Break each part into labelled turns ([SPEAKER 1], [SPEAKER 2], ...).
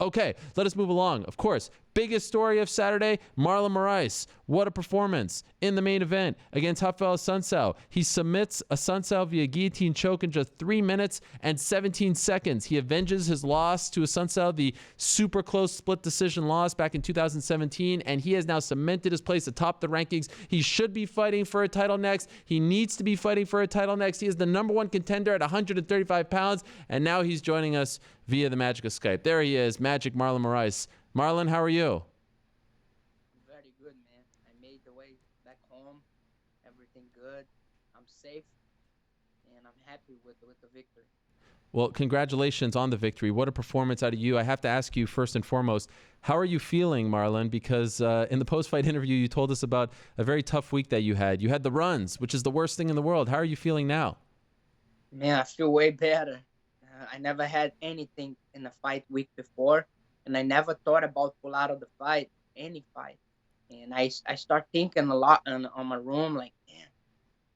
[SPEAKER 1] Okay, let us move along. Of course, biggest story of Saturday, Marlon Moraes. What a performance in the main event against Rafael Sunsao. He submits a Sunsao via guillotine choke in just 3 minutes and 17 seconds. He avenges his loss to a Sunsao, the super close split decision loss back in 2017, and he has now cemented his place atop the rankings. He should be fighting for a title next. He needs to be fighting for a title next. He is the #1 contender at 135 pounds, and now he's joining us via the magic of Skype. There he is, Magic Marlon Moraes. Marlon, how are you?
[SPEAKER 2] Very good, man. I made the way back home. Everything good. I'm safe, and I'm happy with the victory.
[SPEAKER 1] Well, congratulations on the victory. What a performance out of you. I have to ask you first and foremost, how are you feeling, Marlon? Because in the post-fight interview, you told us about a very tough week that you had. You had the runs, which is the worst thing in the world. How are you feeling now?
[SPEAKER 2] Man, I feel way better. I never had anything in a fight week before, and I never thought about pull out of the fight, any fight. And I start thinking a lot on my room, like, man,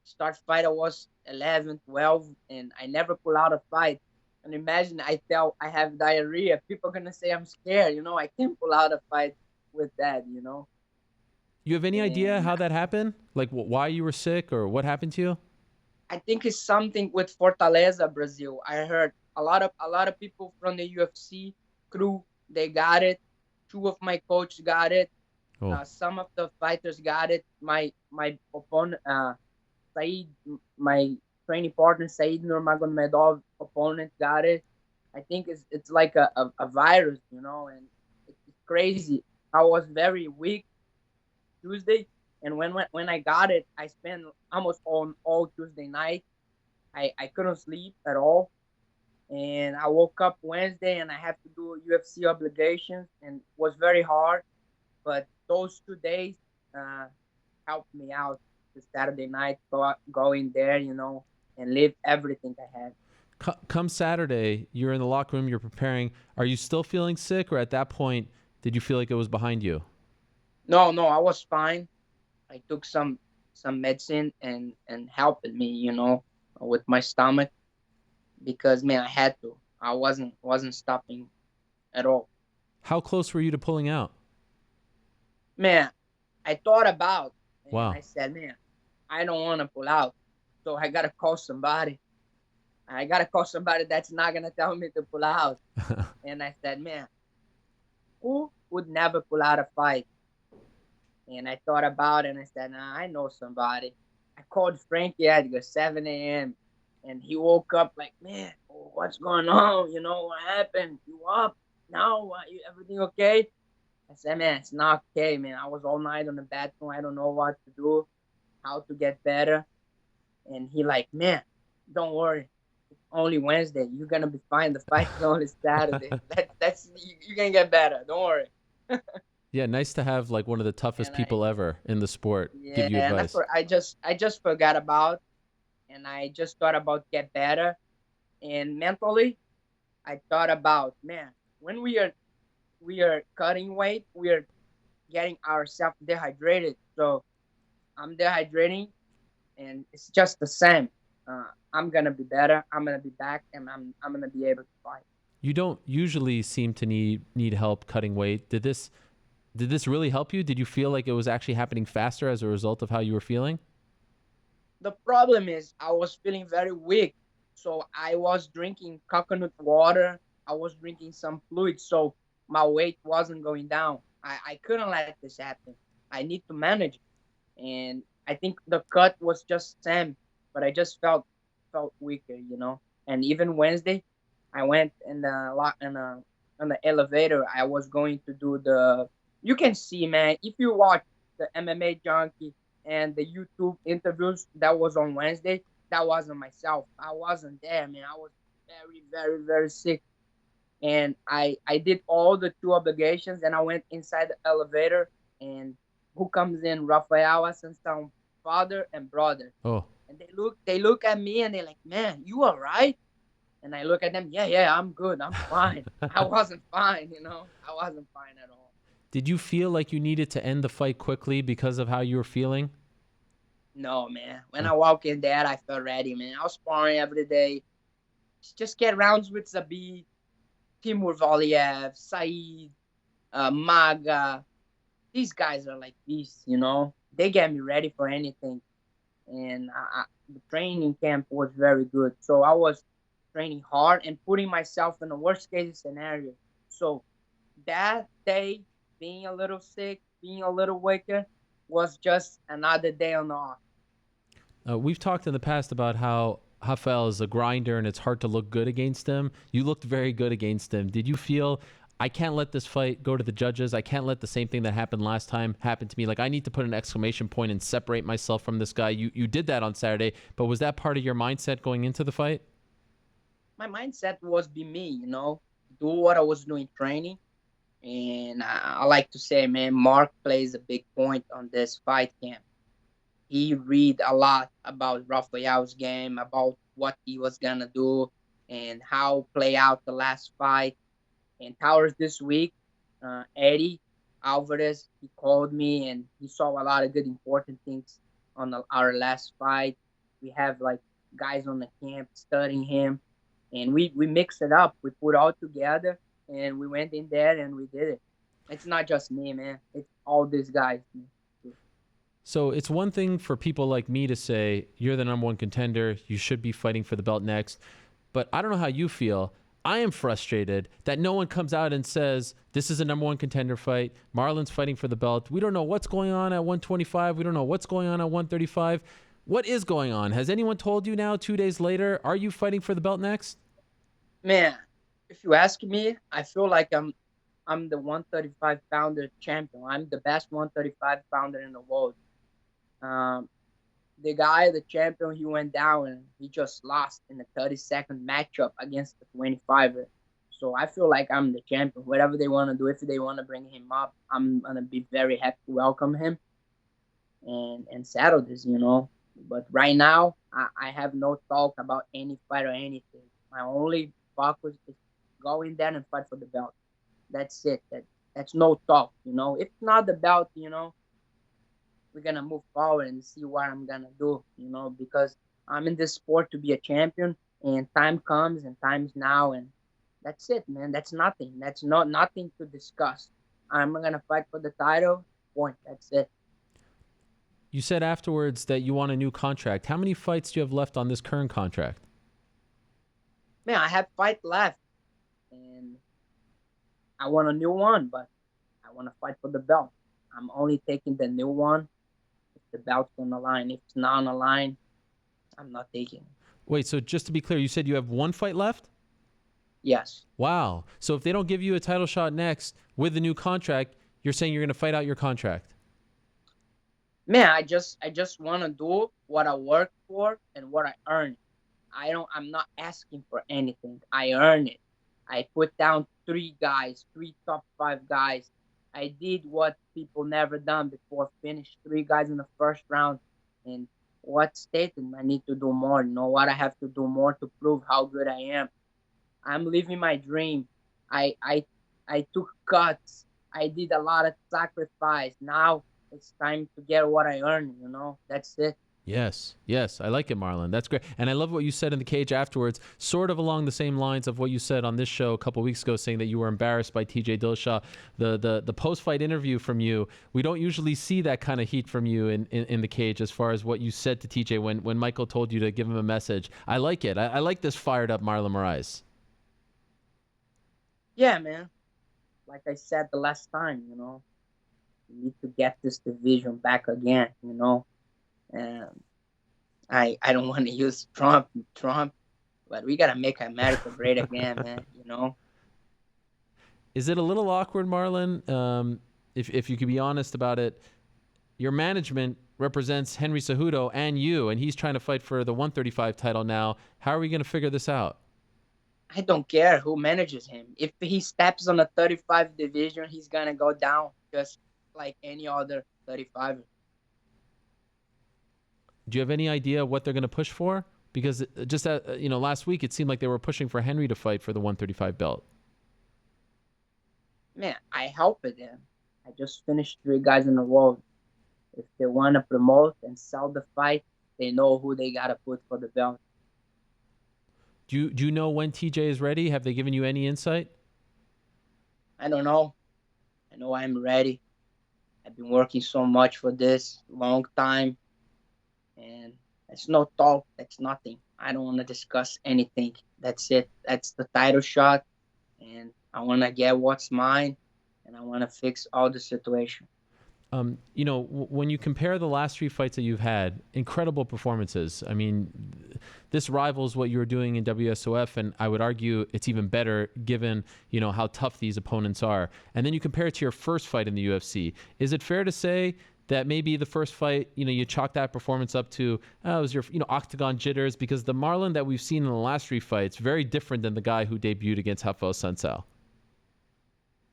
[SPEAKER 2] start fight I was 11, 12, and I never pull out a fight. And imagine I tell I have diarrhea, people gonna say I'm scared, I can't pull out a fight with that,
[SPEAKER 1] You have any idea
[SPEAKER 2] And
[SPEAKER 1] how that happened? Like why you were sick or what happened to you?
[SPEAKER 2] I think it's something with Fortaleza, Brazil. I heard a lot of people from the UFC crew, they got it. Two of my coaches got it.
[SPEAKER 1] Oh,
[SPEAKER 2] Some of the fighters got it. My opponent, Said, my training partner, Said Nurmagomedov opponent got it. I think it's like a virus, and it's crazy. I was very weak Tuesday, and when I got it, I spent almost all Tuesday night. I couldn't sleep at all, and I woke up Wednesday and I have to do UFC obligations, and it was very hard. But those 2 days uh, helped me out to Saturday night, go in there, and live everything I had.
[SPEAKER 1] come Saturday, you're in the locker room, you're preparing. Are you still feeling sick or at that point did you feel like it was behind you?
[SPEAKER 2] No, no, I was fine. I took some medicine and helped me, with my stomach because man, I had to. I wasn't stopping at all.
[SPEAKER 1] How close were you to pulling out?
[SPEAKER 2] Man, I thought about and I
[SPEAKER 1] Wow.
[SPEAKER 2] said, man, I don't want to pull out, so I gotta call somebody. I gotta call somebody that's not gonna tell me to pull out. And I said, man, who would never pull out a fight? And I thought about it and I said, nah, I know somebody. I called Frankie Edgar 7 a.m. and he woke up like, man, what's going on? What happened? You up? No, everything okay? I said, man, it's not okay, man. I was all night on the bathroom. I don't know what to do, how to get better. And he like, man, don't worry. It's only Wednesday. You're gonna be fine. The fight is only Saturday. That's you can get better. Don't worry.
[SPEAKER 1] Yeah, nice to have like one of the toughest
[SPEAKER 2] And I
[SPEAKER 1] people ever in the sport give
[SPEAKER 2] yeah,
[SPEAKER 1] you
[SPEAKER 2] and
[SPEAKER 1] advice.
[SPEAKER 2] I just forgot about, and I just thought about get better. And mentally, I thought about, man, when we are cutting weight, we are getting ourselves dehydrated. So I'm dehydrating, and it's just the same. I'm gonna be better. I'm gonna be back, and I'm gonna be able to fight.
[SPEAKER 1] You don't usually seem to need help cutting weight. Did this really help you? Did you feel like it was actually happening faster as a result of how you were feeling?
[SPEAKER 2] The problem is I was feeling very weak, so I was drinking coconut water. I was drinking some fluid, so my weight wasn't going down. I couldn't let this happen. I need to manage it. And I think the cut was just same, but I just felt weaker. And even Wednesday, I went in the on the elevator. I was going to do the. You can see, man, if you watch the MMA Junkie and the YouTube interviews that was on Wednesday, that wasn't myself. I wasn't there, man. I was very, very, very sick, and I did all the two obligations, and I went inside the elevator, and who comes in? Rafael Assunção, father and brother,
[SPEAKER 1] Oh,
[SPEAKER 2] and they look at me and they're like, man, you all right? And I look at them, yeah, yeah, I'm good, I'm fine. I wasn't fine, I wasn't fine at all.
[SPEAKER 1] did you feel like you needed to end the fight quickly because of how you were feeling?
[SPEAKER 2] No, man. When
[SPEAKER 1] Uh,
[SPEAKER 2] I walk in there, I felt ready, man. I was sparring every day. Just get rounds with Zabit, Timur Valiev, Saeed, Maga. These guys are like beasts, you know. They get me ready for anything. And the training camp was very good. So I was training hard and putting myself in the worst case scenario. So that day, being a little sick, being a little weaker, was just another day on the off.
[SPEAKER 1] We've talked in the past about how Rafael is a grinder and it's hard to look good against him. You looked very good against him. Did you feel, I can't let this fight go to the judges. I can't let the same thing that happened last time happen to me. Like, I need to put an exclamation point and separate myself from this guy. You did that on Saturday, but was that part of your mindset going into the fight?
[SPEAKER 2] My mindset was be me, you know, do what I was doing training. And I like to say, man, Mark plays a big point on this fight camp. He read a lot about Rafael's game, about what he was gonna do, and how play out the last fight. And Towers this week, Eddie Alvarez, he called me and he saw a lot of good important things on our last fight. We have like guys on the camp studying him, and we mixed it up. We put all together, and we went in there and we did it. It's not just me, man. It's all these guys. Man.
[SPEAKER 1] So it's one thing for people like me to say, you're the number one contender, you should be fighting for the belt next. But I don't know how you feel. I am frustrated that no one comes out and says, this is a number one contender fight. Marlon's fighting for the belt. We don't know what's going on at 125. We don't know what's going on at 135. What is going on? Has anyone told you now, 2 days later, are you fighting for the belt next?
[SPEAKER 2] Man, if you ask me, I feel like I'm the 135 pounder champion. I'm the best 135 pounder in the world. Um, the guy, the champion, he went down and he just lost in the 30-second matchup against the 25er. So I feel like I'm the champion. Whatever they want to do, if they want to bring him up, I'm gonna be very happy to welcome him and settle this, you know. But right now, I have no talk about any fight or anything. My only focus is go in there and fight for the belt. That's it. That's no talk, you know. If not the belt, you know, we're gonna move forward and see what I'm gonna do, you know, because I'm in this sport to be a champion, and time comes and time's now, and that's it, man. That's nothing. That's not nothing to discuss. I'm gonna fight for the title. Point. That's it.
[SPEAKER 1] You said afterwards that you want a new contract. How many fights do you have left on this current contract?
[SPEAKER 2] Man, I have fight left, and I want a new one, but I want to fight for the belt. I'm only taking the new one if the belt's on the line. If it's not on the line, I'm not taking it.
[SPEAKER 1] Wait, so just to be clear, you said you have one fight left?
[SPEAKER 2] Yes.
[SPEAKER 1] Wow. So if they don't give you a title shot next with the new contract, you're saying you're going to fight out your contract?
[SPEAKER 2] Man, I just want to do what I work for and what I earn. I'm not asking for anything. I earn it. I put down three top five guys. I did what people never done before, finished three guys in the first round. And what stated I need to do more, you know what I have to do more to prove how good I am. I'm living my dream. I took cuts. I did a lot of sacrifice. Now it's time to get what I earned, you know. That's it.
[SPEAKER 1] Yes. I like it, Marlon. That's great. And I love what you said in the cage afterwards, sort of along the same lines of what you said on this show a couple weeks ago, saying that you were embarrassed by TJ Dillashaw. The post-fight interview from you, we don't usually see that kind of heat from you in the cage as far as what you said to TJ when Michael told you to give him a message. I like it. I like this fired up Marlon Moraes.
[SPEAKER 2] Yeah, man. Like I said the last time, you know, we need to get this division back again, you know. And I don't want to use Trump, but we gotta make America great again, man. You know.
[SPEAKER 1] Is it a little awkward, Marlon? If you could be honest about it, your management represents Henry Cejudo and you, and he's trying to fight for the 135 title now. How are we going to figure this out?
[SPEAKER 2] I don't care who manages him. If he steps on the 35 division, he's gonna go down just like any other 35.
[SPEAKER 1] Do you have any idea what they're going to push for? Because just last week it seemed like they were pushing for Henry to fight for the 135 belt.
[SPEAKER 2] Man, I helped them. I just finished three guys in the world. If they want to promote and sell the fight, they know who they gotta put for the belt.
[SPEAKER 1] Do you know when TJ is ready? Have they given you any insight?
[SPEAKER 2] I don't know. I know I'm ready. I've been working so much for this long time, and it's no talk. That's nothing. I don't want to discuss anything. That's it. That's the title shot, and I want to get what's mine, and I want to fix all the situation.
[SPEAKER 1] When you compare the last three fights that you've had, incredible performances. I mean, this rivals what you were doing in WSOF, and I would argue it's even better given, how tough these opponents are. And then you compare it to your first fight in the UFC. Is it fair to say that maybe the first fight, you chalk that performance up to, it was your, octagon jitters? Because the Marlon that we've seen in the last three fights, very different than the guy who debuted against Rafael Sunsao.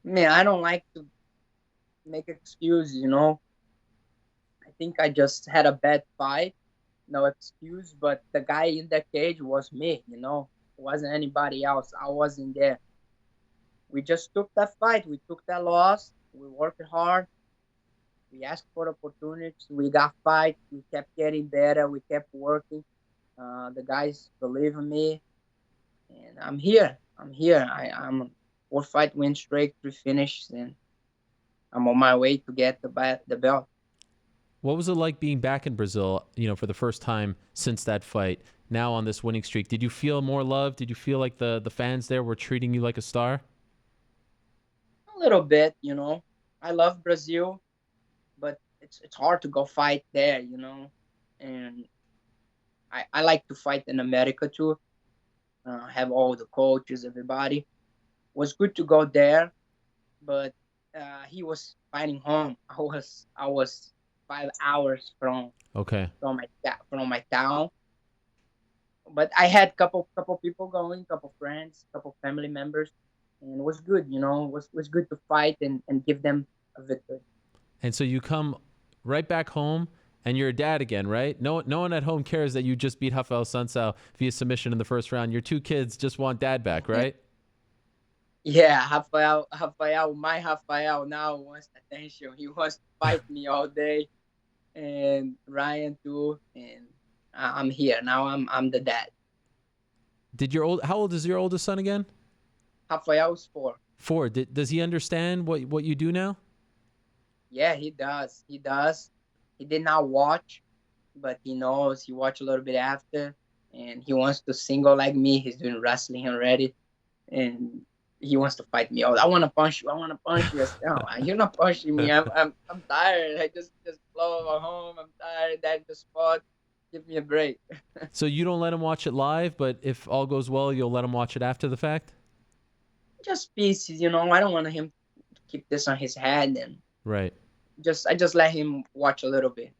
[SPEAKER 2] Man, I don't like to make excuses. I think I just had a bad fight. No excuse, but the guy in the cage was me. It wasn't anybody else. I wasn't there. We just took that fight. We took that loss. We worked hard. We asked for opportunities. We got fight. We kept getting better. We kept working. The guys believe in me, and I'm here. I'm here. I'm 4 fight win streak, 3 finishes, and I'm on my way to get the belt.
[SPEAKER 1] What was it like being back in Brazil, for the first time since that fight, now on this winning streak? Did you feel more love? Did you feel like the fans there were treating you like a star?
[SPEAKER 2] A little bit. I love Brazil, but it's hard to go fight there. And I like to fight in America too. Have all the coaches, everybody. Was good to go there, but he was fighting home. I was 5 hours
[SPEAKER 1] Okay.
[SPEAKER 2] from my town, but I had couple people going, couple friends, couple family members, and it was good. It was good to fight and give them a victory.
[SPEAKER 1] And so you come right back home and you're a dad again, right? No one at home cares that you just beat Rafael Sunsao via submission in the first round. Your two kids just want dad back, right?
[SPEAKER 2] Yeah, my Rafael now wants attention. He wants to fight me all day, and Ryan too. And I'm here now. I'm the dad.
[SPEAKER 1] How old is your oldest son again?
[SPEAKER 2] Rafael's 4.
[SPEAKER 1] 4. Does he understand what you do now?
[SPEAKER 2] Yeah, he does. He does. He did not watch, but he knows. He watched a little bit after, and he wants to single like me. He's doing wrestling already, and he wants to fight me. Oh, I want to punch you. I want to punch you. I said, no, you're not punching me. I'm tired. I just blow over home. I'm tired. That's the spot. Give me a break.
[SPEAKER 1] So you don't let him watch it live, but if all goes well, you'll let him watch it after the fact?
[SPEAKER 2] Just pieces. I don't want him to keep this on his head, and
[SPEAKER 1] Right.
[SPEAKER 2] I just let him watch a little bit.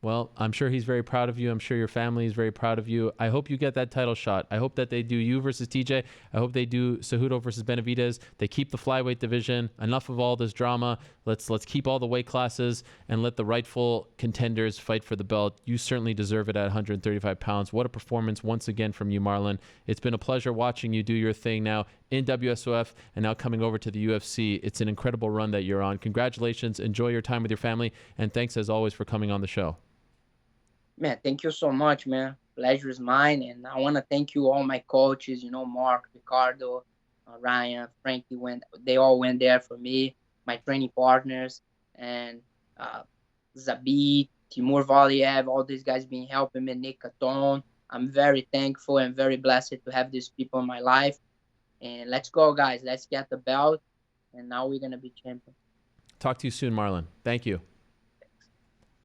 [SPEAKER 1] Well, I'm sure he's very proud of you. I'm sure your family is very proud of you. I hope you get that title shot. I hope that they do you versus TJ. I hope they do Cejudo versus Benavidez. They keep the flyweight division. Enough of all this drama. Let's keep all the weight classes and let the rightful contenders fight for the belt. You certainly deserve it at 135 pounds. What a performance once again from you, Marlon. It's been a pleasure watching you do your thing now in WSOF and now coming over to the UFC. It's an incredible run that you're on. Congratulations. Enjoy your time with your family. And thanks as always for coming on the show.
[SPEAKER 2] Man, thank you so much, man. Pleasure is mine, and I want to thank you all my coaches. Mark, Ricardo, Ryan, Frankie. They all went there for me. My training partners and uh, Zabit, Timur Valiev, all these guys been helping me. Nick Caton. I'm very thankful and very blessed to have these people in my life. And let's go, guys. Let's get the belt, and now we're gonna be champions.
[SPEAKER 1] Talk to you soon, Marlon. Thank you.